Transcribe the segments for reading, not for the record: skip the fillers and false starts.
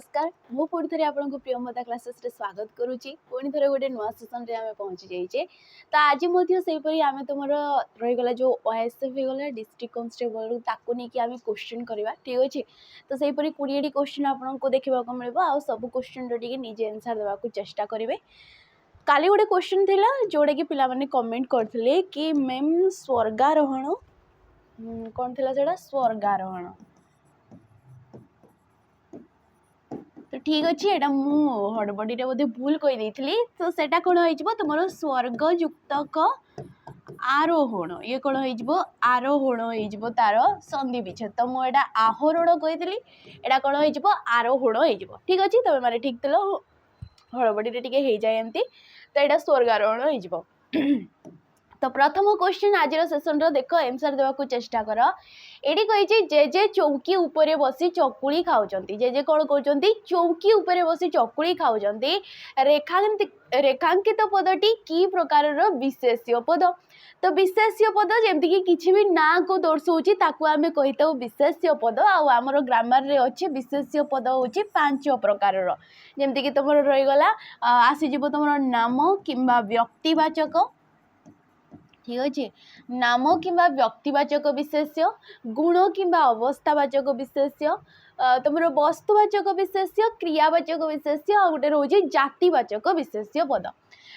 नमस्कार मु पुणी थे आपको प्रियमता क्लासेस रे स्वागत करुच्ची पुणी थे गोटे नुआ सेसन रे आमे पहुँची जाइए। तो आज सेहीपरी आम तुम रहीगला जो ओएसएफ गला डिस्ट्रिक्ट कांस्टेबल ताकू नहीं आम क्वेश्चन करवा ठीक अच्छे। तो सहीपरी 20 क्वेश्चन आपको देखा मिले आ सब क्वेश्चन टे निजे आंसर देवाक चेष्टा करेंगे। काली गोटे क्वेश्चन थिला जोड़ा कि पिला माने कमेंट करथिले कि मैम स्वर्गारोहण कौन थिला सेटा स्वर्गारोहण। तो ठीक अच्छे यहाँ मुझे हड़बड़ी बोधे भूल कही तो सेटा कौन हो तुम स्वर्ग युक्तक आरोहण ये कौन हो आरोहण हो तार संधि विच्छेद। तो मुझे आरोहण कही यहाँ कौन हो आरोहण हो ठीक अच्छे। तुम मैंने ठीक थी हड़बड़ी टे जाए एमती तो यहाँ स्वर्गारोहण हो। तो प्रथम क्वेश्चन आज सेसन देख आंसर देवाक चेष्टा कर। एटी कही जे चौकी उपरे बसी चकुली खाऊंट जे कौन कहते चौकी उपरे बसी चकुली खाऊंट रेखांकित पदटी की प्रकार विशेष्य पद। तो विशेष्य पद जमीक किसी भी ना को दर्शाऊँगी ताकू आम कही था विशेष्य पद। आमर ग्रामर रे अच्छे विशेष्य पद हूँ 5 प्रकार जमीक तुम रहीगला आसीज तुम नाम किंबा व्यक्तिवाचक ठीक अच्छे नाम किंबा व्यक्तिवाचक विशेष्य गुण किंबा अवस्थावाचक विशेष्य तुम वस्तुवाचक विशेष्य क्रियावाचक विशेष्य आ गोटे रोचे जातिवाचक विशेष्य पद।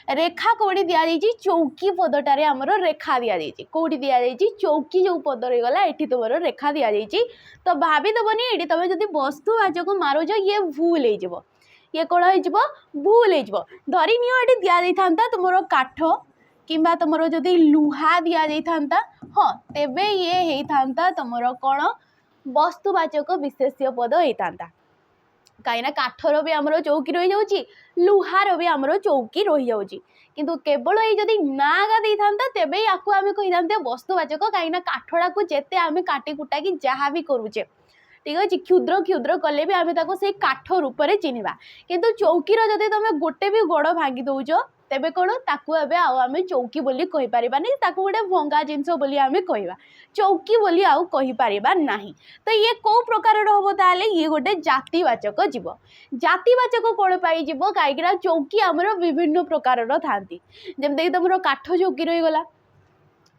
रेखा कौटी दि जाइए चौकी पदटार आमर रेखा दि जाइए कौटी दि जाइए चौकी जो पद रहीगला ये तुम रेखा दि जाइए। तो भाविदबनी ये तुम जब वस्तुवाचक मारुच ये भूल हो ये कौन हो भूल हो धरी नियो ये दि जाता तुम काठ किंबा तुमर जदि लुहा दि जाता हाँ तेबे ये होता तुमर कौन वस्तुवाचक विशेष्य पद होता कहीं काठर भी आमर चौकी रही जाऊँगी लुहार भी आमर चौकी रही जाऊँगी किंतु केवल ये जदि नागा देता तेबे या आम कही वस्तुवाचक कहीं काठड़ा को जेते आम काटी कुटा कि जहाँ भी करुचे ठीक अच्छे क्षुद्र क्षुद्र कले भी आम से काठ रूप से चिन्हवा किंतु चौकीर जदि तुम गोटे भी गोड़ भांगी दौच तेबे कौन ताकू आम चौकी बोली कही पारिबा नहीं ताकू गोटे भंगा जिनस बोली आम कहवा चौकी बोली आउ कही पारिबा नहीं। तो ये कौ प्रकार हम ताले ये गोटे जातिवाचक जीव जातिवाचक कौन पाई जीव कहीं चौकी आमर विभिन्न प्रकार था जमती तुम काठ चौकी रहीगला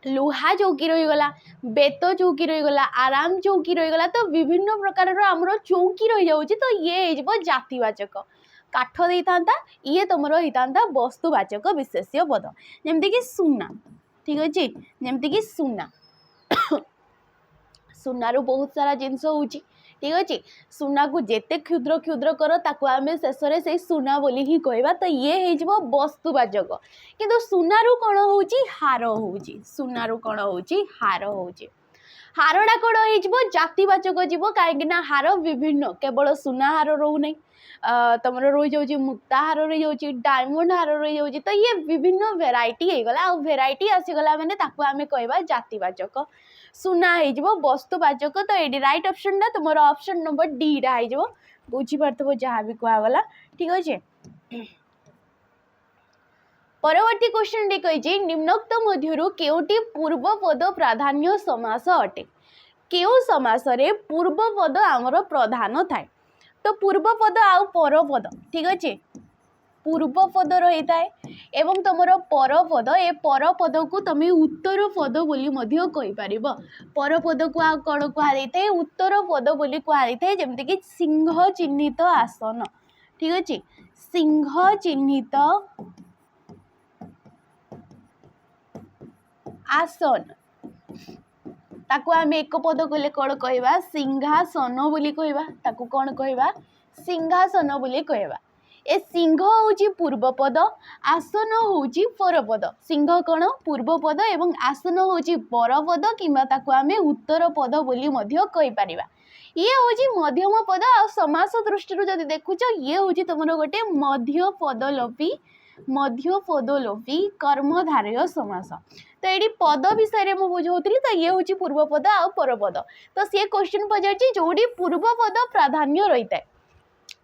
लुहा चौकी रहीगला बेत चौकी रहीगला आराम चौकी रहीगला तो विभिन्न प्रकार आमर चौकी रही जाऊँगी। तो ये जातिवाचक काठ दे था ये तुम होता वस्तुवाचक विशेष्य पद जमीक सुना ठीक अच्छे जमीक सुना सुनारू बहुत सारा जिनस हो ठीक अच्छे सुना को जेते क्षुद्र क्षुद्र कर ताकू आम शेष से सुना बोली ही कहवा। तो ये हो वस्तुवाचक किंतु सुनारू कौन हो हार हो सुनारू कौन हो हार हो हारटा कौन हो जातिवाचक जीव कहीं हार विभिन्न केवल सुना हार रोना तुम रही जाऊँगी मुक्ता हार रही जाऊँगी डायमंड हार रही जाऊँगी। तो ये विभिन्न भेराइटी होगला भेराइटी आसीगला मैंने आम कहवा जातिवाचक सुना हो वस्तुवाचक। तो ये राइट ऑप्शन टा तुम ऑप्शन नंबर डी टा हो बुझीपार जहाँ भी कहगला ठीक अच्छे। परवर्ती क्वेश्चन टी कही निम्नोक्त मध्यरु केउटी पूर्व पद प्राधान्य समास अटे केउ समास रे पूर्व पद आमर प्रधान थाए। तो पूर्व पद आउ पर पद ठीक अच्छे पूर्व पद रही थाए एवं तुमर पर पद ए पर पद को तुम उत्तर पद बोली मध्य कहि परिबो पर पद को आ कौन कहुए उत्तर पद बोली कहुए जमती कि सिंह चिन्हित आसन ठीक अच्छे सिंह चिन्हित आसन ताकू आम एक पद कले कौन कहवा सिंहासन बोली कहवा ताकू कौन कहवा सिंहासन बोली कहवा। ए सिंह हूँ पूर्व पद आसन हूँ पर पद सिंह कौन पूर्व पद एवं आसन हूँ पर पद किंबा ताकू आम उत्तर पद बोली मध्य कहि परिबा। ये हूँ मध्यम पद आ समास दृष्टि जदि देखुच ये हूँ तुम गोटे मध्य पदलोपी कर्मधारय समास। तो ये पद विषय में बुझाऊली तो ये हूँ पूर्व पद आ पर पद। तो सी क्वेश्चन पचार जोड़ी पूर्व पद प्राधान्य रही है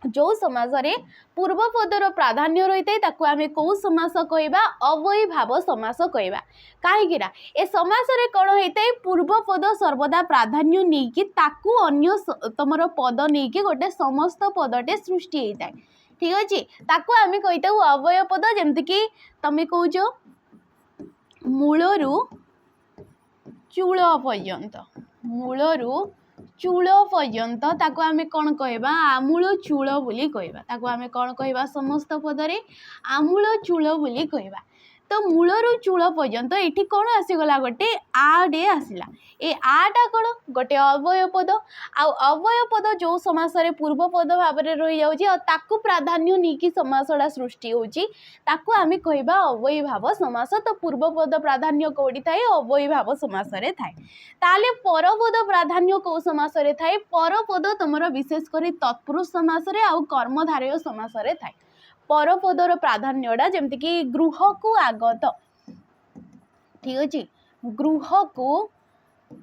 जो समास रे पूर्व पदर प्राधान्य रही है ताकू आमे कौ समास कहबा अवयी भाव समास कहबा कहीं ए समास रे कौन होता है पूर्व पद सर्वदा प्राधान्य नहीं कि ताकू अन्य तुम पद नहीं कि गोटे समस्त पदटे सृष्टि होता है ठीक अच्छे ताकू आमे कहता अवय पद जमती कि तमें कौच मूलरू चूल पर्यंत मूलरू चूल पर्यंत ताको आमे कौन कहबा आमूल चूल बोली कहबा ताको आमे कौन कहबा समस्त पदरे आमूल चूल बोली कहबा तो मूलरू चूल पर्यंत एठी कौन आसीगला गोटे आडे आसला ए आटा कौन गोटे अवय पद अवय पद जो समास रे पूर्व पद भाव में रही जाउची ताकू प्राधान्य नहीं कि समासड़ा सृष्टि होची ताकू आमे कहबा अवयी भाव समास तो पूर्व पद प्राधान्य कोडी थाए अवयी भाव समास रे थाए ताले परपद प्राधान्य को समास रे थाए परपद तुमर विशेष करी तत्पुरुष समास रे आउ कर्मधारय समास रे थाए परपदर प्राधान्यटा जमती कि गृह को आगत ठीक अच्छे गृह को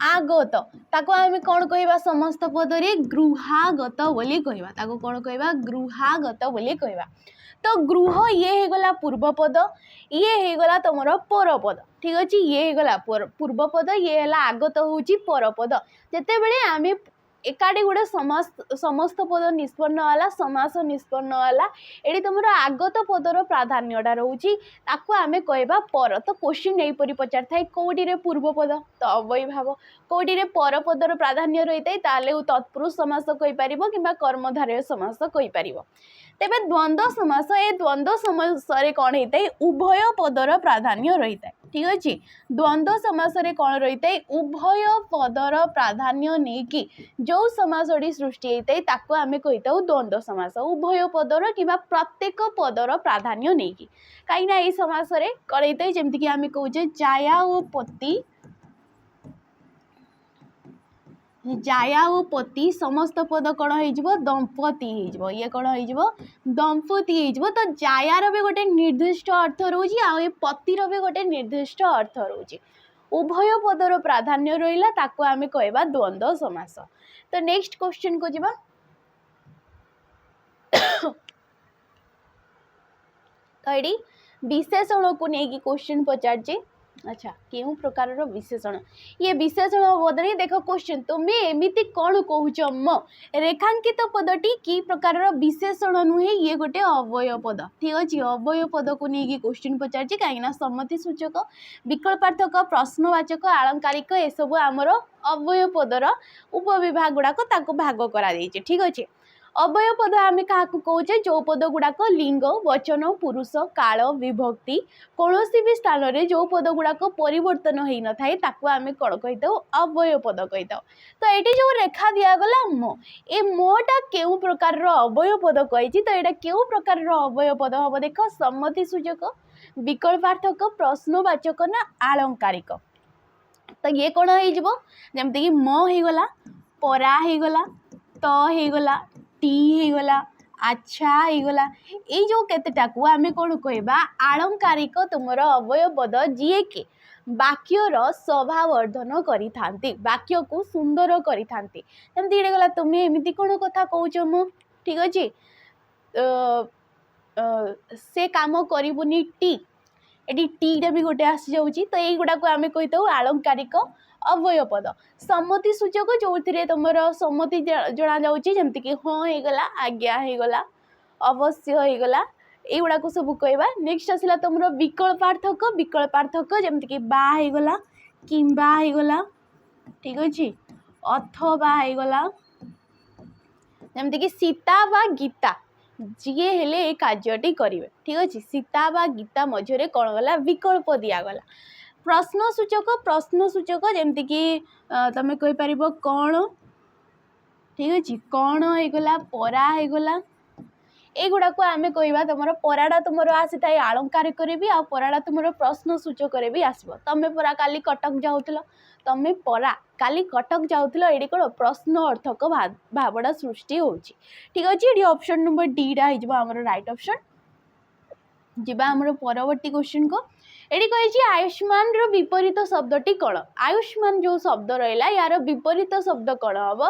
आगत ताको आमे कौन कहबा समस्त पदरे गृहागत बोली कहबा ताको कौन कहबा गृहागत बोली कहबा तो गृह ये होगला पूर्व पद ये होगला तुमर परपद ठीक अच्छे ये होगला पूर्व पद ये है आगत होची परपद जेते बेले आमे एकाडे गोटे समस्त पद निष्पन्न वाला समास निष्पन्न वाला एडी तुम आगत पदर प्राधान्यटा रोची ताको आमे कहबा पर तो क्वेश्चन यही परि पचार थाए कोडी रे पूर्व पद तो अवयी भाव कोडी रे पर पदर प्राधान्य रही थाए ताले तत्पुरुष समास कहि परिबो किबा कर्मधारय समास कहि परिबो तेबे द्वंद्व समास ए द्वंद्व समास रे कोन हेतै उभय पदर प्राधान्य रही थाए ठीक अच्छे द्वंद्व समास रे कौन रही है उभय पदर प्राधान्य नहीं कि जो समासटी सृष्टि होता है ताको आमे कहता द्वंद्व समास उभय पदर कि प्रत्येक पदर प्राधान्य नहीं कि कहीं ये समास रे कौन होता है जमती कि आमे कहूचे जाया और पति जाया और पति समस्त पद कौन हो दंपति हो ये कौन हो दंपति हो तो जायार भी गोटे निर्दिष्ट अर्थ रोची आ पतिर भी गोटे निर्दिष्ट अर्थ रोची उभय पदर प्राधान्य रहा ताको आमे कहबा द्वंद्व समास तो नेक्स्ट क्वेश्चन को जीवा तो ये विशेषण को लेकिन क्वेश्चन पचार अच्छा केउ प्रकार विशेषण ये विशेषण बदले देख क्वेश्चन तुम्हें एमती कौन कहूच म रेखांकित पदटी कि प्रकार विशेषण नुहे ये गोटे अवय पद ठीक अच्छे अवय पद को लेकिन क्वेश्चन पचार कहीं सम्मति सूचक विकल्पार्थक प्रश्नवाचक आलंकारिक ये सब आमर अवय पदर उपविभाग गुड़ाक भाग करा ठीक अच्छे अवय पद आमे क्या कहे जो पद गुड़ाक लिंग वचन पुरुष काल विभक्ति कौन भी स्थान में जो पद गुड़ाक परिवर्तन हो न थाए ताकू आमे कौन कहीता अवय पद कहीता तो ये जो रेखा दिगला म ए मोटा केउ प्रकार अवय पद कही तो यहाँ केउ प्रकार अवय पद हम देख सम्मति सूचक विकल्पार्थक प्रश्नवाचक ना आलंकारिक तो ये कौन होमती कि म होगला परा होगला त होगला टी होगला अच्छा होगला ये जो केतेटा को आमे कौन कहबा आलंकारिक तुमर अवय पद जी के वाक्यर शोभावर्धन करि थांती वाक्य को सुंदर करि थांती जमती गला तुम्हें एमती कौन कथा कहूच मु ठीक अच्छे से काम करिबुनी टी एटी टीटा भी गोटे आसी जाऊँगी तो यही को आमे कहीता आलंकारिक अवय पद सम्मति सूचक जो तुम सम्मति जना जाऊँगी जमती कि हाँ होगला आज्ञा होगला अवश्य होगला युवा को सब कहवा नेक्स्ट आसला तुम विकल्पार्थक जमती कि बा होगला किंबा होगला ठीक अच्छे अथवा होगला जमती कि सीता बा गीता जी हेले ए कार्यटी करेंगे ठीक अच्छे सीता बा गीता मझे कौन गला विकल्प दिगला प्रश्न सूचक जमती कि तुम कहीपर कौन ठीक अच्छे कौन होगला परा होगला एगुड़ा को आमे कहवा तुम पराड़ा तुम आसी था आलंकारिक भी आ पराड़ा तुम प्रश्न सूचक भी आसब तुम परा काली कटक जाऊल तमें परा काली कटक जाऊल ये कौन प्रश्न अर्थक भावटा सृष्टि हो ठीक अच्छे ये option number डीटा Homer right option जीवा आमर परवर्ती क्वेश्चन को ये कही आयुष्मान रो विपरीत शब्दटी कौन आयुष्मान जो शब्द रहा यार विपरीत शब्द कौन हम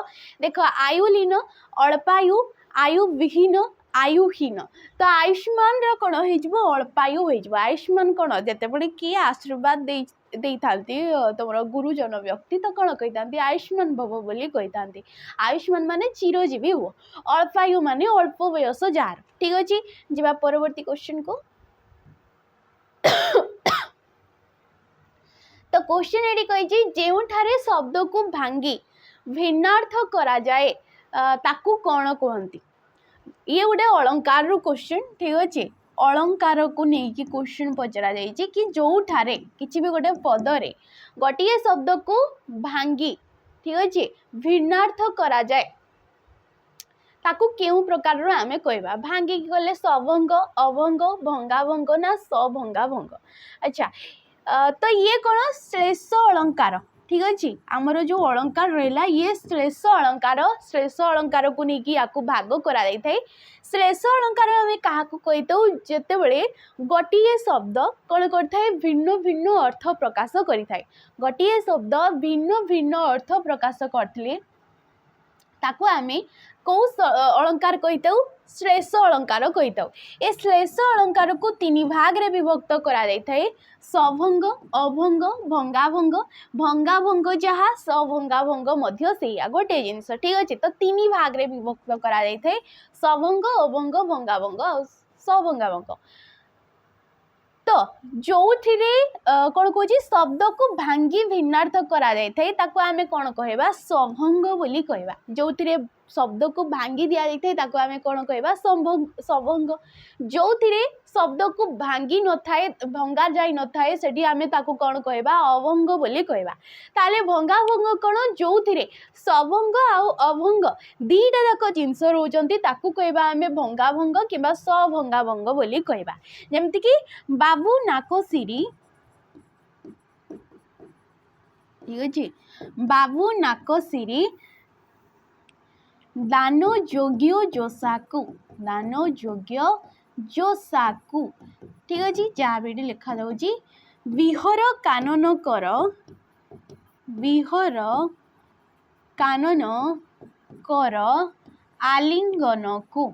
देख आयुलीन अल्पायु आयुविहीन आयुहीन तो आयुष्मान कौन हो अल्पायु हो आयुष्मान कौन जिते किए आशीर्वाद दे तुम गुरुजन व्यक्ति तो कौन कही आयुष्मान भव बोली कही आयुष्मान माने चिरजीवी हो अल्पायु माने अल्प बयस जार ठीक अच्छे जा परवर्ती क्वेश्चन को तो क्वेश्चन ये कही जोठारे शब्द को भांगी भिन्नार्थ करा जाए ताकू कौन कहती ये गोटे अलंकार क्वेश्चन ठीक अच्छे अलंकार को लेकिन क्वेश्चन पचरा जाइए कि जो ठारे किसी भी गोटे पदरे गोटे शब्द को भांगी ठीक अच्छे भिन्नार्थ करा जाए ताकू केउ प्रकार आमे कहबा भांगी गले सभंग अभंग भंगाभंग ना सभंगाभंग अच्छा तो ये कौन श्लेष अलंकार ठीक अच्छे आमर जो अलंकार रहा ये श्लेष अलंकार को लेकिन या भाग करा श्लेष अलंकार आम क्या कही जिते बड़े गोटे शब्द कौन करता भिन्न भिन्न अर्थ प्रकाश करें गोटे शब्द भिन्न भिन्न अर्थ प्रकाश करते आम कौ अलंकार कही श्लेष अलंकार कही ए श्लेष अलंकार को तीन भाग रे विभक्त करा सभंग अभंग भंगाभंग भंगाभंग जहाँ सभंगाभंग गोटे जिनस ठीक अच्छे तो तीन भाग रे विभक्त करा सभंग अभंग भंगाभंग और सभंगाभंग तो जो कौन कौच शब्द को भांगी भिन्नार्थ करा आमे कौन कहवा सभंग बोली कहवा जो शब्द को भांगी दि जाता आम कौन कहवा सभंग जो शब्द को भांगी न थाए भंगा जाई न थाए सेठी आमे ताको कौन कहवा अभंग बोली कहवा ताले भंगाभंग कौन जो सभंग आउ अभंग दीटा जाक जिनस रोचंती ताको कहवा आमे भंगाभंग किंबा सभंगाभंग बोली कहवा जेमति कि बाबू नाकसिरी ठीक अच्छे बाबू नाकसिरी दानो जोग्य जोसाकु दानो जोग्य जोसाकु ठीक अच्छे जहाँ भी लिखा जाऊँगी विहर कानन कर विहर कानन कर आलिंगन को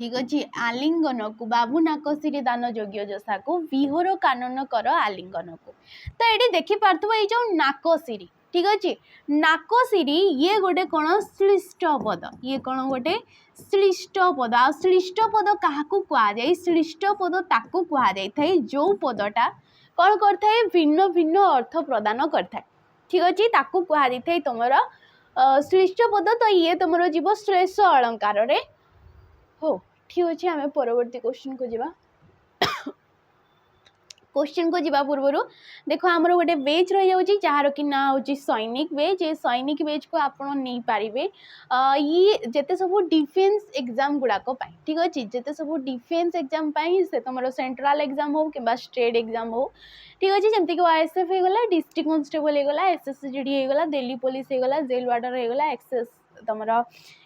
ठीक अच्छे आलिंगन को बाबू नाकसिरी दान योग्य जोसा को विहर कानन कर आलिंगन को तो ये देखी पार्थ ये जो नाकसिरी ठीक अच्छे नाकसिरी ये गोटे कौन श्लिष्ट पद ये कौन गोटे श्लिष्ट पद आ श्लिष्ट पद क्या कहुए श्लिष्ट पद ताकू कहुए जो पदटा कौन करता भिन्न भिन्न अर्थ प्रदान करता ठीक अच्छे ताकू कहुए तुम श्लिष्ट पद तो ये तुम जीव श्लेष अलंकार रे हो ठीक अच्छे आम परवर्ती क्वेश्चन को जीवा क्वेश्चन को जीवा पूर्व देखो आमर गोटे बेच रही जाऊँगी जार कि ना हूँ सैनिक बेच ये सैनिक बेच को आप नहीं पारे ये जिते सब डिफेन्स एग्जाम गुड़ाक ठीक अच्छे जिते सब डिफेन्स एग्जाम से तुम सेंट्रल एग्जाम हो कि स्टेट एग्जाम हो ठीक अच्छे जमीक OSF होगा डिस्ट्रिक्ट कॉन्स्टेबल होगा SSGD होगा दिल्ली पुलिस होगा जेल वार्डर होगा एक्सेस तुम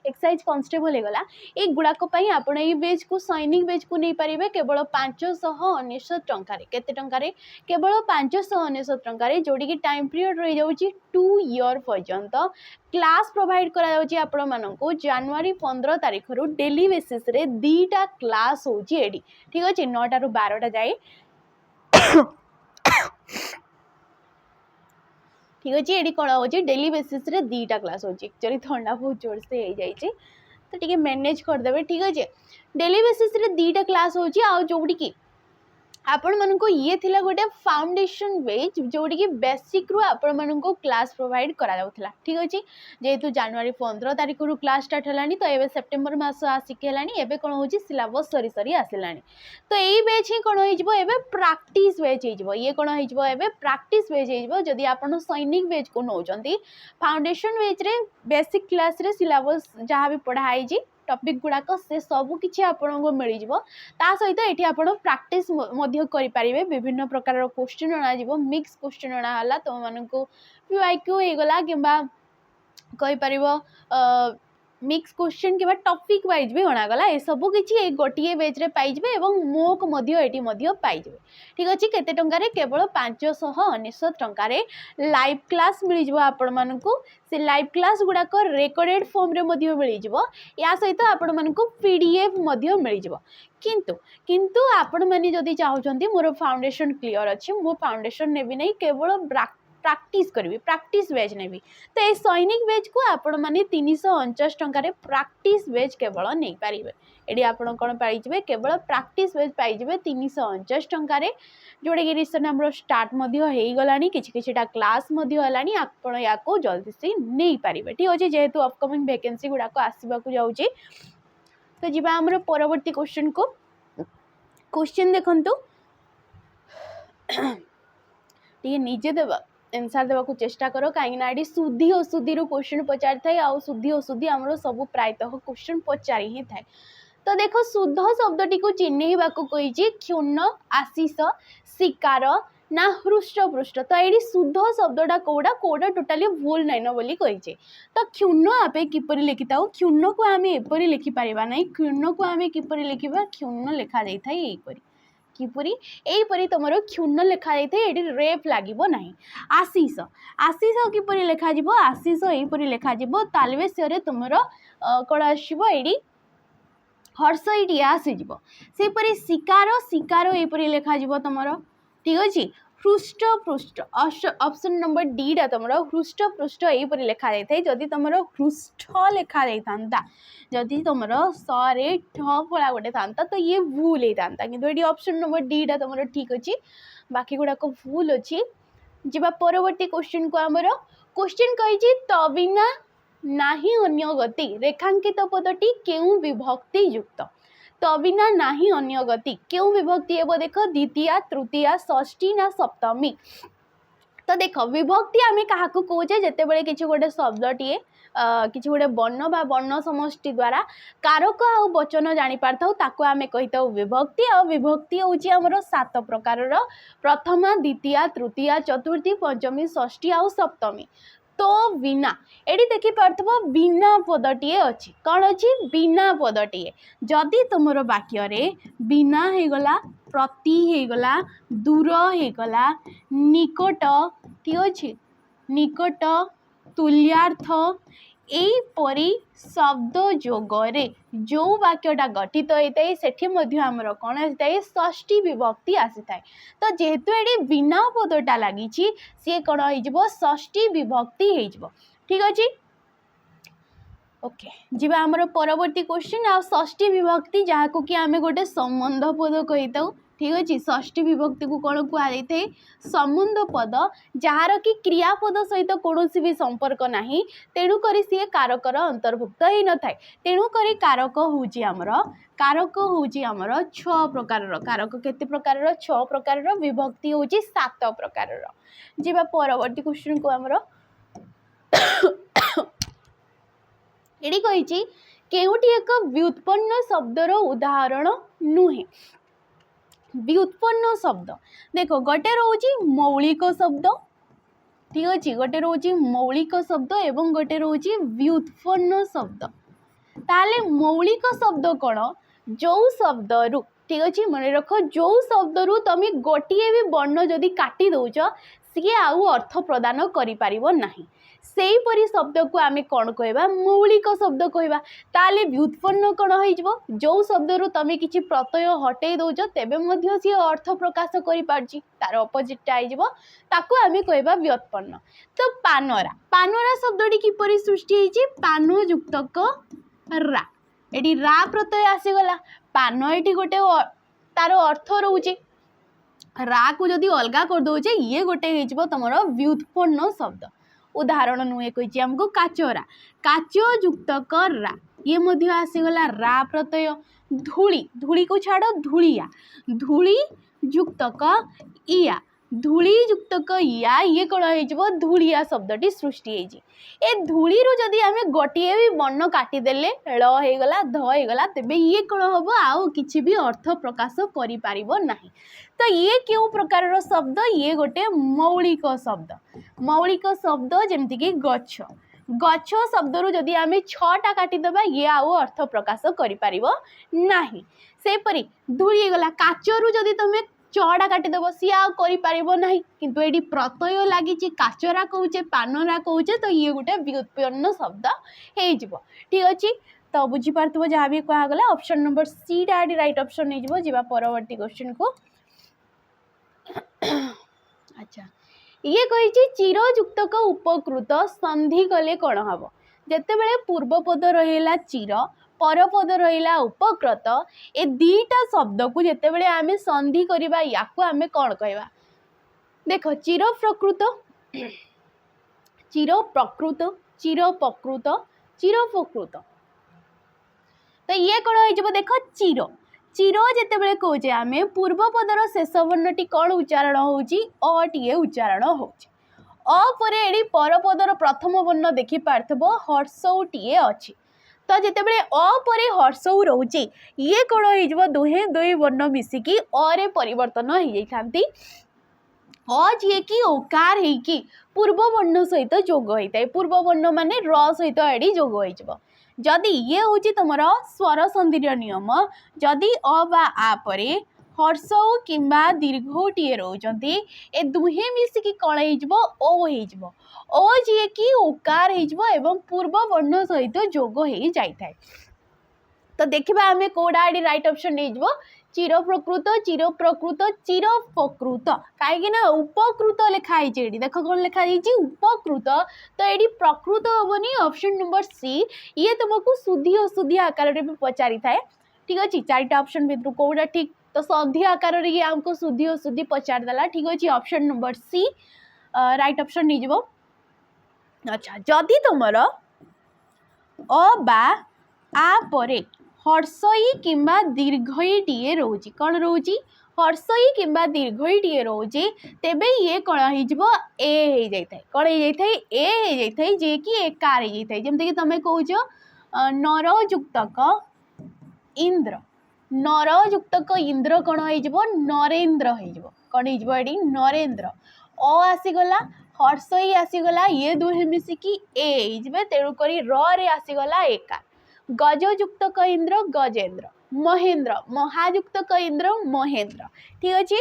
एक्साइज कॉन्स्टेबल होगा ये गुड़ाक आप बेच को सैनिक बेच को नहीं पारे केवल 599 टंकार केते टंकार केवल 599 टंकार जोड़ी की टाइम पीरियड रही जाऊँगी 2 ईयर पर्यंत क्लास प्रोवाइड करा को जनवरी 15 तारीख रु डेली बेसिस रे 2टा क्लास होची एडी ठीक अच्छे 9टा रु 12टा जाए ठीक अच्छे ये कौन हो डेली बेसिस रे 2टा क्लास हो एक्चुअली थंडा बहुत जोर से हो जाए तो टी मैनेज करदे ठीक अच्छे डेली बेसिस रे 2टा क्लास हो जोड़ी की आपण मानक ये थिला गोटे फाउंडेशन बेच जोड़ी की बेसिक रु आपण मानक क्लास प्रोवाइड करा जाउथला ठीक अच्छे जेहेतु जनवरी 15 तारीख रु क्लास स्टार्ट हलानी तो एबे सेप्टेम्बर मास आसिक हलानी एबे कोन होची सिलेबस सरी सरी आसिलानी तो एई बेच ही कोन होइजबो एबे प्रैक्टिस बेच होइजबो ये कोन होइजबो एबे प्रैक्टिस बेच होइजबो जदी आपण सैनिक बेच को नौचंती फाउंडेशन बेच रे बेसिक क्लास रे सिलेबस जहाँ भी पढ़ाई जी टॉपिक गुड़ाक से सबू किसी आपको मिल ता सहित ये आप प्रैक्टिस करें विभिन्न प्रकार क्वेश्चन अणाव मिक्स क्वेश्चन अणाला तुम मानक PYQ होगला कि कहीपर मिक्स क्वेश्चन कि टॉपिक वाइज भी गणागला ए सब किसी गोटे बेच रे पाइबे एवं मोक पाइबे। ठीक अच्छे केते टंकार केवल 599 टंकार लाइव क्लास मिल आपण मानकू से लाइव क्लास गुड़ाक रेकर्डेड फॉर्म रे मिल या सहित आपण मानकू पीडीएफ मिल किंतु किंतु आपण माने जदि चाहउछंती मोर फाउंडेशन क्लियर अच्छी मो फाउंडेशन नेबी नहीं केवल प्रैक्टिस करी प्रैक्टिस बेच नेबी तो ये सैनिक बेच को आपण माने 349 टंकार प्रैक्टिस बेच केवल नहीं पारिबे। एडी आपण कोन पाइबे केवल प्रैक्टिस बेच पाइबे 349 टंकार जोड़े कि रिसेंट हमरो स्टार्ट मध्य हेई गलानी किछि किछिटा क्लास मध्य हलानी आपण याको जल्दी से नहीं पारिबे। ठीक अछि जेहेतु अपकमिंग वैकेंसी गुडा को आसीबा को जाउची तो जीवा हमरो परवर्ती क्वेश्चन को क्वेश्चन देखंतु टी निजे देबा आंसर देवा को चेष्टा करो कहीं ये शुद्धि अशुद्धि क्वेश्चन पचारि थाए आ शुद्धि अशुद्धि आमर सब प्रायतः क्वेश्चन पचारि ही थाए। तो देखो शुद्ध शब्दटी को चिन्हवा को कही क्षुण्ण आशीष शिकार ना हृष्ट पृष्ठ तो ये शुद्ध शब्दटा कौटा कौटा टोटाली भूल नाइन बोली कही। तो क्षुण्ण आपे किपरि लिखि था क्षुण्ण को आम एपरी लिखिपर ना क्षुण्ण को आम किपरि लिखा क्षुण्ण लिखा जाए यहीपरी किपरि एहीपरी तुम क्षुण्ण लिखा जाए ये रेप लगे ना। आशीष आशीष किपरि लिखा आशीष यहीपरी लिखा तालवेश्य तुम कौन आसो ये हर्ष ये आसीज सेपरी शिकार शिकार यहीपरी लिखा तुम ठीक अच्छे। हृष्ट पृष्ठ ऑप्शन नंबर डी टा तुम हृष्ट पृष्ठ यहीपरी लिखा जाए जदि तुम हृष्ट लिखा जाता जदि तुम सरे ठ फला गोटे था तो ये भूल होता कि ऑप्शन नंबर डी टा तुम ठीक अच्छे बाकी गुड़ाक भूल अच्छी। जा परवर्ती क्वेश्चन को आमर क्वेश्चन कही तबिना नाही अन्य गति रेखांकित पदटी केउ विभक्ति युक्त तबिना नाही अन्य गति केउ विभक्ति हे देख द्वितीया तृतीया षष्ठी ना सप्तमी। तो देख विभक्ति आम क्या कहे जिते किसी गोटे शब्दटीए किसी गोटे वर्ण बा वर्ण समष्टि द्वारा कारक आ वचन जापार ताको आम कही विभक्ति आ विभक्ति हूँ आमर 7 प्रकार प्रथमा द्वितीया तृतीया चतुर्थी पंचमी षष्ठी आ सप्तमी। तो बिना एटी देखी पार्थव बिना पदटीए अच्छी कौन अच्छी बिना पदटीए जदि तुम वाक्य रे बिना होगला प्रति होगला दूर होगला निकट ठीक अच्छे निकट तुल्यार्थ एपरी शब्द जोगरे जो वाक्यटा गठित होता है सेठी मध्य आमर कौन आसी थाए षष्ठी विभक्ति आसी थाए। तो जेहेतु ये बिना पदटा लगी सी कौन हो षष्ठी विभक्ति हो ठीक अच्छे। ओके जीवा आमर परवर्ती क्वेश्चन आ षष्ठी विभक्ति जहाँ को कि आम गोटे संबंध पद कही था ठीक अच्छे। षष्ठी विभक्ति को कौन कहुए संबंध पद जार कि क्रियापद सहित कौन भी संपर्क ना तेणुक सी कारकर अंतर्भुक्त हो न था तेणुक कारक हूँ आमर 6 प्रकार कारक केते प्रकार 6 प्रकार विभक्ति हूँ 7 प्रकार। जीवा परवर्ती क्वेश्चन को आमर एडी कही केउटी एक व्युत्पन्न शब्दर उदाहरण नुहे। व्युत्पन्न शब्द देख गोटे रोची मौलिक शब्द ठीक अच्छे गोटे रोची मौलिक शब्द एवं गोटे रोची व्युत्पन्न शब्द। ताले मौलिक शब्द कौन जो शब्द रु ठीक अच्छे मन रख जो शब्द रु तुम गोटे भी वर्ण जदि काटी दौच सी आउ अर्थ प्रदान करें सेहीपरी शब्द को आम कौन कहवा मौलिक शब्द कहवा। ताले व्युत्पन्न कौन हो जो शब्द रु तुम किसी प्रत्यय हटई दौच तेबे सी अर्थ प्रकाश करि तार अपोजिटा ताको आम कहवा व्युत्पन्न। तो पानरा पानरा शब्दटी किपरि सृष्टि होइछि पान युक्तक रा एटी रा प्रत्यय आसीगला पान एटी गोटे तार अर्थ रोचे रा को जदि अलगा कर दौचे ये गोटे हो तुम व्युत्पन्न शब्द। उदाहरण नुहे कही आमको काचरा काच युक्त रा ये मध्य आसीगला रा प्रत्यय। धूली धूली को छाड़ धूलिया धूली युक्त इया धूली युक्त या ये कौन हो धूलिया शब्दटी सृष्टि होती। ए धूली रु जदि आम गोटे भी वर्ण काटिदेले ळ होगला ध होगला तेबे ये कौन हम आउ किसी भी अर्थ प्रकाश करें। तो ये क्यों प्रकार शब्द ये गोटे मौलिक शब्द जमती कि गछ गछ शब्दरू जदि आम छटा काटिदेबा ये आउ अर्थ प्रकाश करि सेपरी धूली गला काचरू जदि तुम चढ़ा काटिदेव सी आना किंतु ये प्रत्यय लगी काचरा कौचे पानरा कौचे तो ये गोटे व्युत्पन्न शब्द हो ठीक अच्छे तो बुझीपार जहाँ भी कहगला ऑप्शन नंबर सी टा राइट ऑप्शन नहीं जीवा परवर्ती क्वेश्चन को अच्छा ये कही चिरयुक्तक उपकृत संधि कले कौन हम जिते बड़े पूर्वपद रहा चिर परपद रहा उपकृत ए दीटा शब्द को जिते बड़े आम संधि करवा या आम कौन कहवा देख चिर प्रकृत चिर प्रकृत चिर प्रकृत चिर प्रकृत तो ये कौन हो देख चिर चिर जिते कौचे आम पूर्वपदर शेष वर्णटी कौन उच्चारण होटीए उच्चारण होरे परपदर प्रथम वर्ण देखिपार्थब हर्षौटीए अच्छी तो जिते अपर हर्षौ रोचे ये कौन हो दुहे दुई वर्ण मिसिकी अरे परिवर्तन हो जाती जी कि ओकार है पूर्व वर्ण सहित जोग होता है पूर्व वर्ण माने र सहित एडी जोग हो जदि ये हूँ तुम स्वर संधि नियम जदि अ बा आ परे हर्षौ किंबा दीर्घटीए रोचंती ए दुहे मिसिकी कौन हो ओ जी कि ओकार हो पूर्व वर्ण सहित जोग हो जाए तो देखा आम कौटा ये राइट ऑप्शन नहीं चिर प्रकृत चिर प्रकृत चिर प्रकृत कहीं उपकृत लिखाई देख कौन लिखाई उपकृत तो ये प्रकृत हेनी ऑप्शन नंबर सी ये तुमको सुधी अशुद्धि आकार में पचारि थाए ठीक अच्छे चारिटा ऑप्शन भितर कौटा ठीक तो संधि आकार ये आमको सुधी अशुद्धि पचारिदेला ठीक अच्छे option number C right option नहीं अच्छा जदि तुम अ बा आ परे हर्षई किंबा दीर्घईटीए रोची कौन रोची हर्षई किंबा दीर्घईटीए रोचे तेबे ये कौन हो ए जाए कौन हो ए जे कि एकार हो जाए जमती कि तुम कौच नरयुक्तक इंद्र नरयुक्तक इंद्र कौन हो नरेन्द्र हो कौन हो नरेन्द्र अ आसीगला हर्षई आसीगला ये दुहे मिसिकी ए तेणुक रे आसीगला एकार गजयुक्तक इंद्र गजेन्द्र महेन्द्र महायुक्तक इंद्र महेन्द्र ठीक अच्छे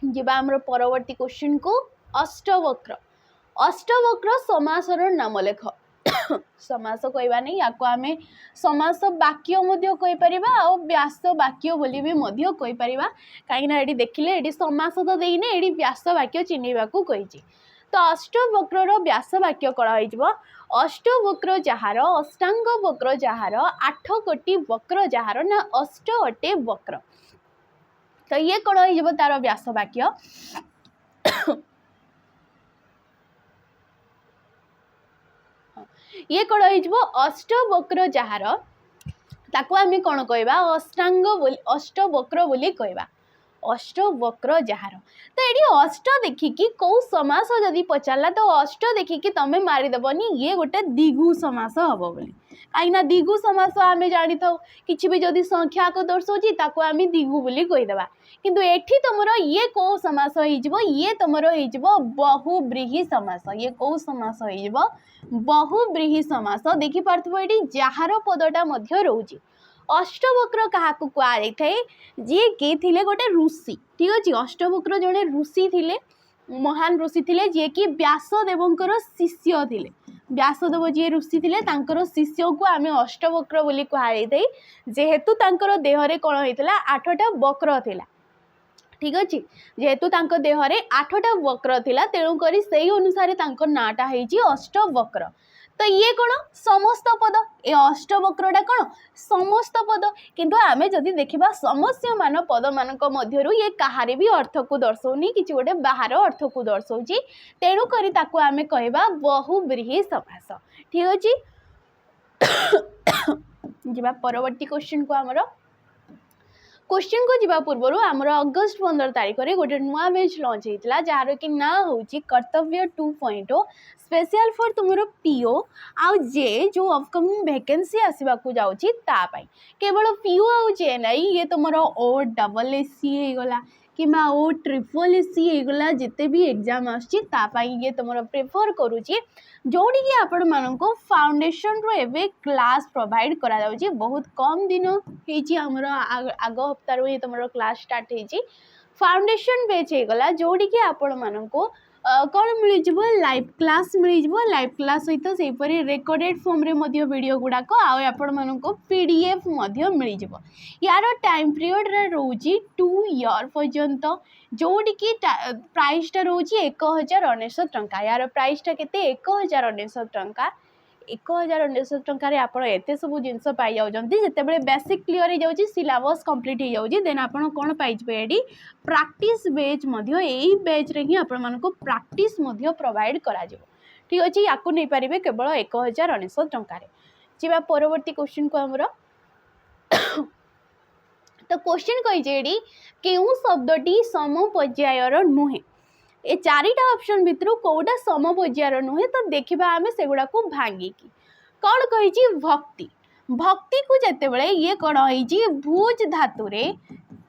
जीवा आमर परवर्ती क्वेश्चन को अष्टवक्र समासर नाम लेख समास कहवा नहीं या आम समास वाक्य कहीपर आ व्यास वाक्य बोली भी कहीपर कहीं देखिले ये समास तो देने ये व्यास वाक्य चिन्हवा कही तो अष्टवक्र व्यास वाक्य कौन हो अष्टवक्र जार अष्टांग वक्र जार 8 कोटी वक्र जार ना अष्ट अटे वक्र तो ये कौन हो तार व्यास वाक्य ये कौन हो अष्टवक्र जार ताको आम कौन कहवा अष्टांग अष्टवक्र बोली कहवा अष्टवक्र जार तो ये अष्ट देखिकी कौ समास जदि पचारा तो अष्ट देखिकी तुम मारिदेवनी ये गोटे दिगु समास हम बोली कहीं दिगु समास आम जानी था कि भी जदि संख्या को दर्शाऊँगी ताको आम दिगु बोली कहीदेवा किंतु एठी तुम ये कौ समास हो ये तुम हो बहुब्रीहि समास ये कौ समास हो बहुब्रीहि समास देखिपार्थब ये जार पदटा रोचे अष्टवक्र क्या कहुए जी किए थे गोटे ऋषि ठीक अच्छे अष्टवक्र जड़े ऋषि थे महान ऋषि थे जी कि व्यासदेवर शिष्य थे व्यासदेव जी ऋषि थे शिष्य को आम अष्टवक्र बोली कहुए जेहेतु देहरे कौन होता 8टा वक्र थिला ठीक अच्छे जेहेतु देहरे 8टा वक्र थिला तेणुक से अनुसार नाटा है अष्टवक्र तो ये कौन समस्त पद ए अष्टवक्रटा कौन समस्त पद किंतु आमे जदि देखिबा समस्यमान पद मानक मध्यरु ये कहारे भी अर्थ को दर्शौनी किछि गोटे बाहर अर्थ को दर्शौची तेणु करी ताकू आमे कहबा बहुब्रीहि समास ठीक अछि जिबा परवर्ती क्वेश्चन को हमरो क्वेश्चन को जीवा पूर्व आमर अगस्ट 15 तारीख में गोटे नुआ बैच लॉन्च होता जार कि ना हूँ कर्तव्य 2.0 स्पेशल फॉर तुम पीओ आउ जे जो अपकमिंग वैकेंसी आसवा जाऊँगी केवल पीओ आउ जे ना ये तुम ओ डबल एससी गला कि ओ ट्रिपल एसी एगला जिते भी एग्जाम आसपाई ये तुम प्रेफर करुच्ची जोड़ी कि आपण मानक फाउंडेशन रो एवं क्लास प्रोवाइड करा बहुत कम दिन होमर आग हप्तार ये तुम क्लास स्टार्ट हो फाउंडेशन बैच होगला जोड़ी कि आपण मानक कौन मिल लाइव क्लास मिल लाइव क्लास सहित से रेकर्डेड फॉर्म रे मध्य वीडियो गुड़ाक आपण मानक पीडीएफ मिल यार टाइम पीरियड रे रोची 2 ईयर पर्यंत जोड़ी कि प्राइसटा रोची 1099 टंका यार प्राइसटा केते 1099 टंका 1099 टंकार आपड़ एत सब जिनस पाई जिते बड़े बेसिक क्लीयर हो जाऊँगी सिलेबस कंप्लीट हो जाऊँगी देन आप कौन पाइबे ये प्रैक्टिस बेच यही बेच रे ही आपण प्रैक्टिस प्रोवाइड करा ठीक अच्छे या नहीं पारे केवल 1099 टंकार जी परवर्ती क्वेश्चन को आमर तो क्वेश्चन कही केउ शब्दटी समपर्यायर नुहे ए चारिटा ऑप्शन भितर कोटा समपर्यायर नुहे तो देखा आम से गुड़ा को भांगिकी कौन कही भक्ति भक्ति को जिते बड़े ये कौन हो भूज धातु रे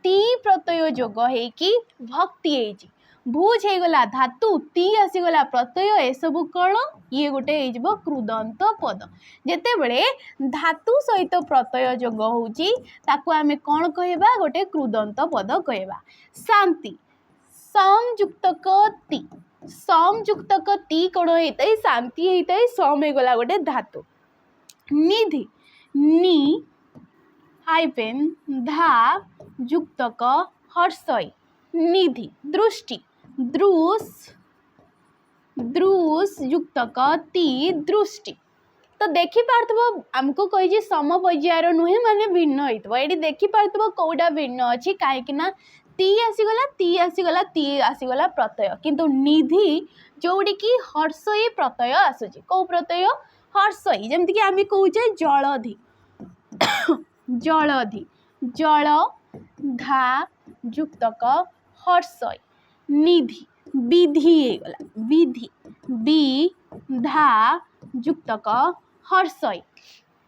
ती प्रत्यय जोग होगी भक्ति होगी भूज होगला धातु ती आसीगला प्रत्यय ए सब कौन ये गोटे हो कृदंत पद जिते बड़े धातु सहित प्रत्यय जोग होमें कौन कहवा गोटे कृदंत पद कहवा शांति संयुक्तक ती कौन होता है शांति होता है सम होगला गोटे धातु निधि नि हाइपेन धा युक्तक हर्षय निधि दृष्टि दृश दृश युक्तक ती दृष्टि तो देखी पार्थबो आमको कही समपर्यायर नुहे माने भिन्न होइतबो एडी देखी पार्थबो कोडा भिन्न अछि काहे कि ना ती आसीगला प्रत्यय किंतु निधि जोड़ी कि हर्षई प्रत्यय आसुची कौ प्रत्यय हर्षई जमती कि आम कहे जलधि जलधि जल धा युक्तक हर्षई निधि विधि गला विधि विधा युक्तक हर्षई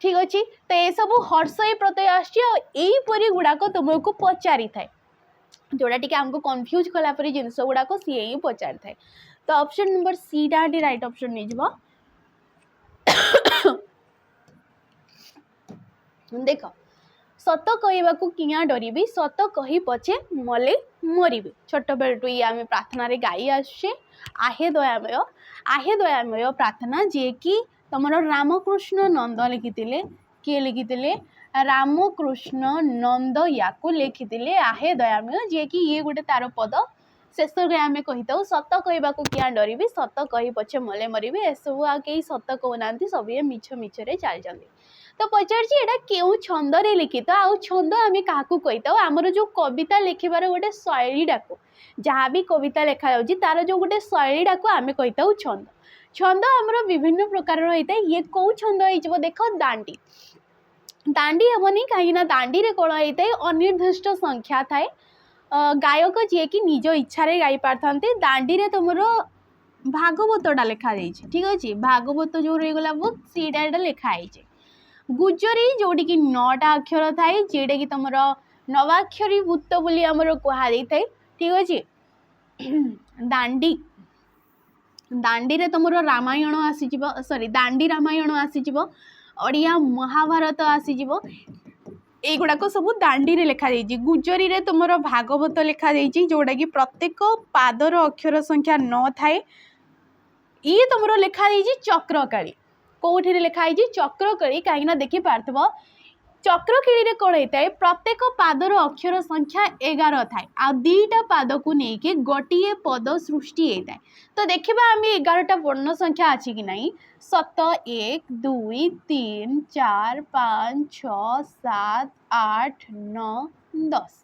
ठीक अच्छे तो ये सब हर्षई प्रत्यय आसपरी गुड़ाक तुमको पचारि थाए जोड़ा टी आमको कन्फ्यूज कलापर जिनस गुड़ाक सी ही पचारि थाए तो ऑप्शन नंबर सी टा राइट ऑप्शन नहीं देख सत कहवा किया डरबी सत कही पछे मले मरबी छोट बेलू ये आम प्रार्थना रे गाई आसे आहे दयामय प्रार्थना जे कि तुम रामकृष्ण नंद लिखिते किए लिखिते रामकृष्ण नंद या लिखिते आहे दयामय जे कि ये गोटे तार पद शेष आम कही था सत कहवा क्या डरबी सत कही पछे मले मरबी एसबू आ कहीं सत कहना सब ये मिछ मिछरे चलती तो पचार क्यों छंद रे लिखित आउ छंद आम क्या कही था आमर जो कविता लिखबार गोटे शैलीटा को जहाँ भी कविता लिखा जाऊँगी तार जो गोटे शैलीटा को आम कही था छंद छंद आमर विभिन्न प्रकार होता है ये कौ छंद हो देख दांडी दांडी हेनी कहीं दांडी रे कौन होता है अनिर्दिष्ट संख्या थाए गायक जी कि निज इच्छा गाई पारथांते दांडी रे तुम भागवतटा लिखाई ठीक अच्छे भागवत जो रहीगला बुक सीटा लिखाई गुजरी जोड़ी कि 9टा अक्षर थाए जेटा कि तुम नवाक्षरी भूत बोली आमर कहुई थाए ठीक अच्छे दांडी दांडी रे तुम रामायण आसीज सॉरी दांडी रामायण आसीज ओडिया महाभारत आसीज एगुड़ाक सब दांडी रे लिखा जाइए गुजरी रे तुम भागवत लिखा जाइए जोड़ा कि प्रत्येक पादर अक्षर संख्या 9 थाए ये तुम लिखा जाइए चक्रकाली कौटी लिखाई चक्रकाली कहीं देखी पार्थब चक्रकिड़ी कौन होता है प्रत्येक पादर अक्षर संख्या 11 थाए आ 2टा पाद को लेकिन गोटे पद सृष्टि होता है तो देखा आम 11टा वर्ण संख्या अच्छी कि नहीं 7 1 2 3 4 5 6 7 8 9 10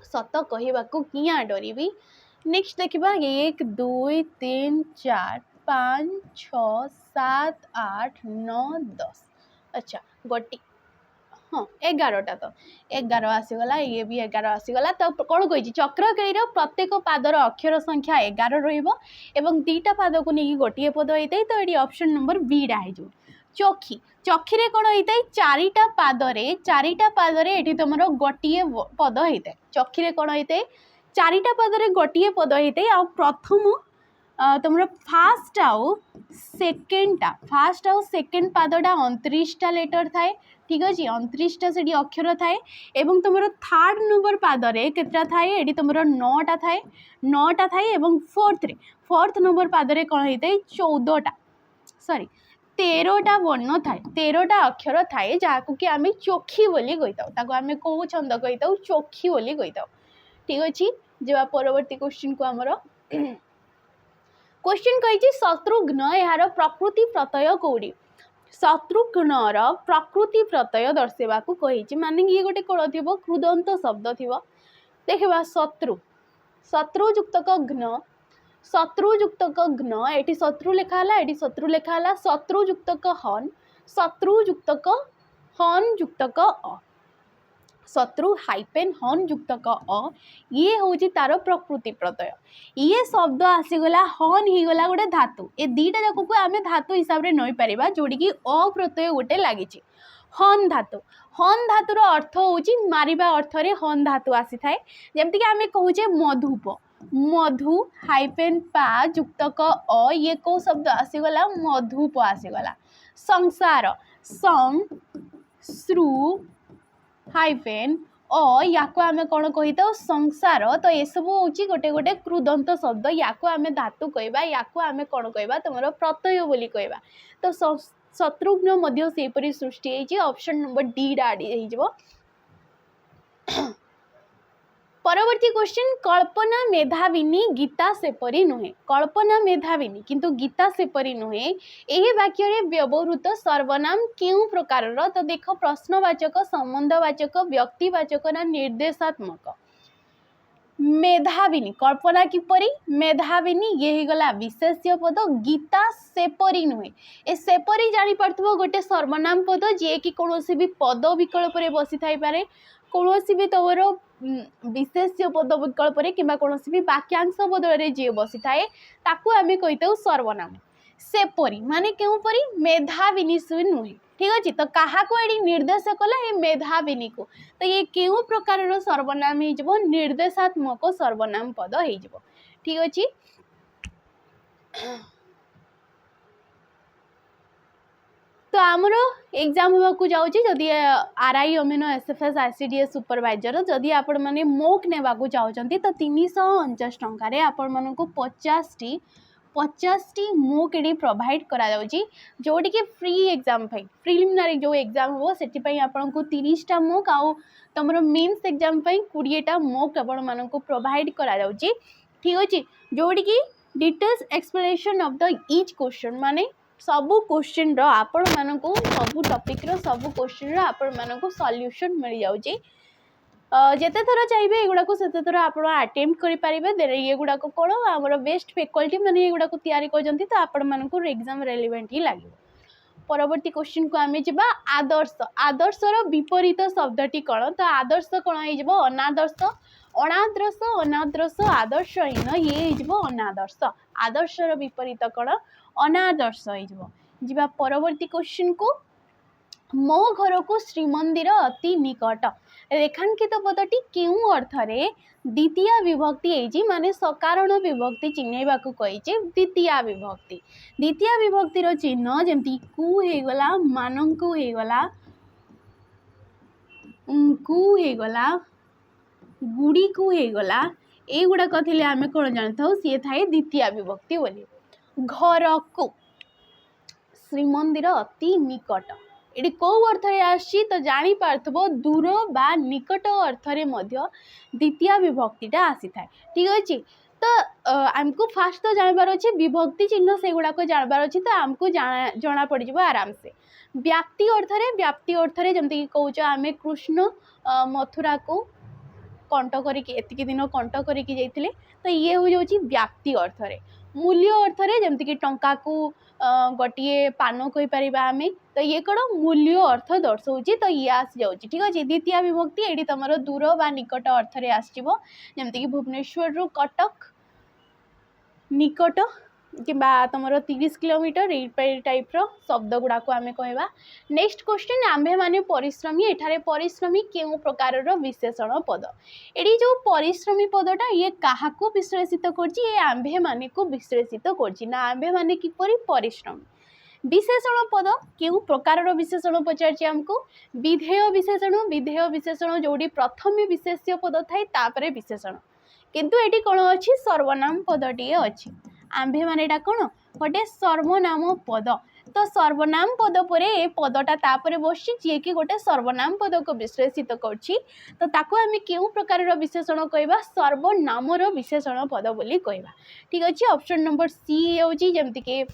सत कहवा क्या डरबी नेक्स्ट देखा 1 2 3 4 5 6 7 8 9 10 अच्छा गोटी हाँ 11टा तो 11 आसीगला ये भी 11 आसीगला तो कौन कही चक्रकेली प्रत्येक पादर अक्षर संख्या 11 रही 2टा पाद को लेकिन गोटे पद होता है तो ये ऑप्शन नंबर बीटा हो चखी चखी रे कौन होता है 4टा पादरे ये तुम गोटे पद होता है चखी रे कौन होता है चारिटा पदरे गोटे पद होते आ प्रथम तुम फास्ट आउ सेकेंड पादटा 29टा लेटर थाए ठीक अच्छे 29टा से अक्षर थाए एवं तुम थर्ड नंबर पादरे केतटा थाए ये तुम 9टा थाए एवं फोर्थ नंबर पादरे कौन होता है 14टा सॉरी 13टा वर्ण थाए 13टा अक्षर थाए जहाँ कि आम चोखी बोली कही आम कौ छंद कही चोखी बोली कही ठीक अच्छे जा परवर्ती क्वेश्चन को आमर क्वेश्चन कही शत्रुघ्न यार प्रकृति प्रत्यय कौड़ी शत्रुघ्नर प्रकृति प्रत्यय दर्शेवा कही माने ये गोटे कौन थी कृदंत शब्द थी देखा शत्रुयुक्तक घ्न एटी शत्रु लेखाला एटी शत्रु लेखाला शत्रुयुक्तक हन युक्तक अ शत्रु हाइपेन हन युक्तक अ ये हूँ तार प्रकृति प्रत्यय ये शब्द आसीगला हन होगला गोटे धातु ए दीटा जाक को आम धातु हिसाब से नई पार जोड़ी की अ प्रत्यय गोटे लगी हन धातुर अर्थ हूँ मारिबा अर्थ रे हन धातु आसी थाए जमती आम कहूचे मधुप मधु हाइपेन पा युक्तक अ ये कौ शब्द आसीगला मधुप आसीगला संसार सं श्रु हाइफेन अ या आम कौन कही था संसार तो ये सब हूँ गोटे गोटे कृदंत शब्द या आम धातु कहवा या आम कौन कहवा तुम प्रत्यय बोली कहवा तो शत्रुघ्न सेपरी सृष्टि होती ऑप्शन नंबर डी आड़ी हो परवर्ती क्वेश्चन कल्पना मेधाविनी गीता सेपरी नुहे कल्पना मेधाविनी किंतु गीता सेपरी नुहे यही वाक्य रे व्यवहृत सर्वनाम क्यों प्रकार तो देख प्रश्नवाचक संबंधवाचक व्यक्तिवाचक ना निर्देशात्मक मेधाविनी कल्पना किपरी मेधाविनी ये गला विशेष्य पद गीता सेपरी नुहे ए सेपरी जानी पार्थबो गोटे सर्वनाम पद जे कि कोनोसी भी पद विकल्प रे बसी थाई पारे कोनोसी भी तोर विशेष्य पद विकल्प रे किंबा कोनोसी भी वाक्यांश बदल रे जे बसी थाए ताकू आमे कहितौ सर्वनाम सेपरी माने केउ परी मेधाविनी सु नुहे ठीक अच्छे तो क्या ये निर्देश कला ये मेधाविनी को तो ये क्यों प्रकार सर्वनाम हो निर्देशात्मक सर्वनाम पद हो ठीक अच्छे तो आमर एग्जाम होगा जाऊँगी जदि RI amino SFS ICDS supervisor जदि आपण मैंने मोक नेबा चाहते तो 349 टंकार आपण मन को 50 मोक ये प्रोवाइड करा जोटी कि फ्री एग्जाम प्रिलिमिनारी जो एग्जाम हो से आपन को 30टा मोक आउ तुम मेन्स एग्जाम 20टा मोक आपण मान को प्रोवाइड करा ठीक अच्छे जोटी कि details explanation of the each question माने सबू क्वेश्चन आपण मान को सबू टॉपिक रो सबू क्वेश्चन आपण मान को सॉल्यूशन मिल जाउची जेते थर चाहिए एगुड़ा से थर आप अटेम्प्ट करेंगे ये गुड़ाक कौन आम बेस्ट फैकल्टी मैंने ये गुड़ाक तैयारी करते तो आपण मानक एग्जाम रेलिवेंट ही लगे परवर्ती क्वेश्चन को आम जा आदर्श आदर्शर विपरीत शब्दटी कौन तो आदर्श कौन हो अनादर्श अनादर्श अनादर्श आदर्शहीन ये हो अनादर्श आदर्शर विपरीत कौन अनादर्श हो परवर्ती क्वेश्चन को मो घर को श्रीमंदिर अति निकट रेखांकित पदटी क्यों अर्थ रे द्वितीय विभक्ति माने सकारण विभक्ति चिन्हवा को कही द्वितीय विभक्तिर चिन्ह जमती कु हेगला मानंकु हेगला उनको हेगला गुड़ी को हेगला ए गुड़ाक थे आम कौन जानी था सी थाए द्वितीय विभक्ति बोली घर को श्रीमंदिर अति निकट ये कौ अर्थ आसी तो जानी पार्थबो दूर बा निकट अर्थ रे मध्य द्वितीय विभक्तिटा आसी थाए ठीक अच्छे तो आमको फास्ट तो जानबार अच्छे विभक्ति चिन्ह से गुड़ाक जानबार अच्छे तो आमको जना पड़ जाए आराम से व्याप्ति अर्थ रे जमती कौच आम कृष्ण मथुरा को कंट करके दिन कंट करके जाइए तो ये हो जाउची व्याप्ति अर्थ रे मूल्य अर्थ रे जमती कि टंका को गोटे पान कही पार आम तो ये कौन मूल्य अर्थ दर्शाऊँ तो ये आसी जाऊँगी ठीक अच्छे द्वितीय विभक्ति ये तुम दूर बा निकट अर्थ रे आसमती कि भुवनेश्वर रु कटक निकट किंबा तुमर 30 किलोमीटर यही टाइप शब्द गुड़ाक आम कहवा। नेक्स्ट क्वेश्चन आंभे माने परिश्रमी एठारे परिश्रमी केउ प्रकार विशेषण पद एटी जो परिश्रमी पदटा ये क्या विश्लेषित कर आंभे माने को विश्लेषित कर आंभे माने किपरि परिश्रमी। विशेषण पद केउ प्रकार विशेषण पचार आमको विधेय विशेषण जोड़ी प्रथम विशेष्य पद थाए तापरे विशेषण किंतु एटी कौन अच्छी सर्वनाम पदटे अच्छी आंभे माने कौन गोटे सर्वनाम पद तो सर्वनाम पद पर ए पदटा तापर बस जी कि गोटे सर्वनाम पद को विश्लेषित करछि तो ताको आमे केउ प्रकार विशेषण कहबा सर्वनामर विशेषण पद बोली कहबा। ठीक अच्छे ऑप्शन नंबर सी होची जेमति के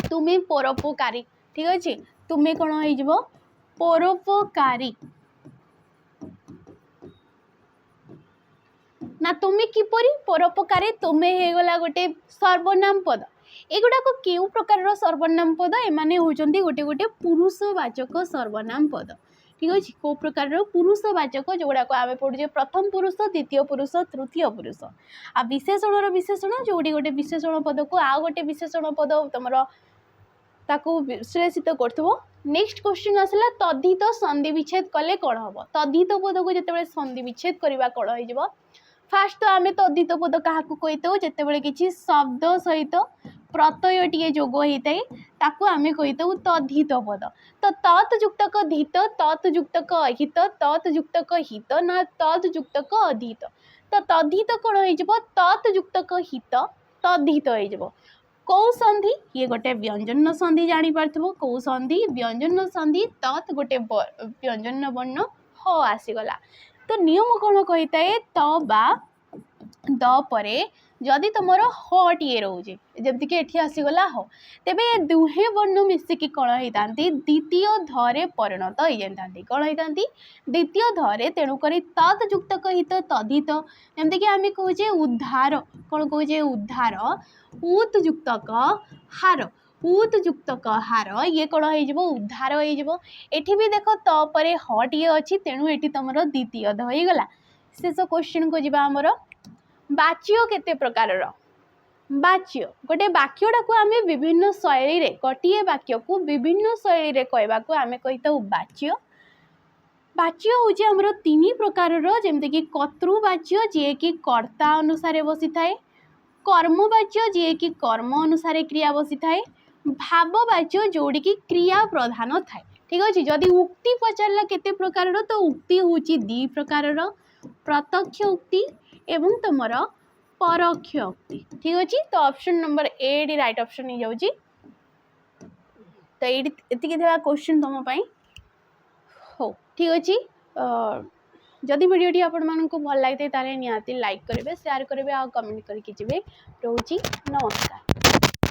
तुमे परोपकारी। ठीक अच्छे तुमे कौन हो परोपकारी ना तुम्हें किपरि परोपकारी तुम्हें होगला गोटे सर्वनाम पद एगुड़ा केउ प्रकार सर्वनाम पद एमाने होचंती गोटे गोटे पुरुषवाचक सर्वनाम पद। ठीक अच्छे कौ प्रकार पुरुषवाचक जोगुड़ाक आम पढ़ुचे प्रथम पुरुष द्वितीय पुरुष तृतीय पुरुष आ विशेषण विशेषण जोड़ी गोटे विशेषण पद को आ गोटे विशेषण पद तुम ताकू विश्लेषित करथबो। नेक्स्ट क्वेश्चन आसला तद्धित संधि विच्छेद कले कौन हम तद्धित पद को जिते संधि विच्छेद करवा कौन हो। फास्ट तो आम तद्धित पद क्या कहीथु जिते किसी शब्द सहित प्रत्यय टे जोग होता है ताकू आम कहीथु तद्धित पद। तो तत् युक्तक धित तत् युक्तक अहित तत् युक्तक हित ना तत् युक्तक अधीत तो तद्धित कौन हो तत् युक्तक हित तद्धित हो। कौ संधि ये गोटे व्यंजन संधि जानी पार्थबो कौ संधि व्यंजन संधि तत् गोटे व्यंजन वर्ण ह आसीगला तो नियम कौन कहता है त बा द परे जदि तुमर ह टीए रोचे जमती कि एठी आसीगला ह तेबे दुहे वर्ण मिसिकी कौन होता द्वितीय धरे परिणत हो जाती कौन होता द्वितीय धरे तेणुक तत् युक्तक हित तद्धित जमती कि आम कहे उद्धार कौन कहे उद्धार उत युक्तक हार उत युक्तक हार ये कौन हो उद्धार होठी भी देख तपरे ह टी अच्छी तेणु ये तुम द्वितीय होगला। शेष क्वेश्चन को जीवा आमर बाच्य केते प्रकार बाच्य गोटे वाक्यटा को आम विभिन्न शैली रे गोटे वाक्य को विभिन्न शैली रे कहवा को आम कही बाच्य। बाच्य हूँ आमर तीन प्रकार जमती कि कर्तृवाच्य जी कि कर्ता अनुसार बसी थाए कर्मवाच्य जी कि कर्म अनुसार क्रिया बसी थाए भाववाच्य जोड़ी की क्रिया प्रधान थाए। ठीक अच्छे जदि उक्ति पचारा केते प्रकार तो उक्ति हूँ दी प्रकार प्रत्यक्ष उक्ति एवं तुमर परोक्ष उक्ति। ठीक अच्छे तो option number A right option हो जाउची। तो ये क्वेश्चन तुम हो ठीक अच्छे जदि वीडियोटी आपण भल लगे ताले निहाती लाइक करेंगे शेयर करेंगे और कमेंट करके जी रोची नमस्कार।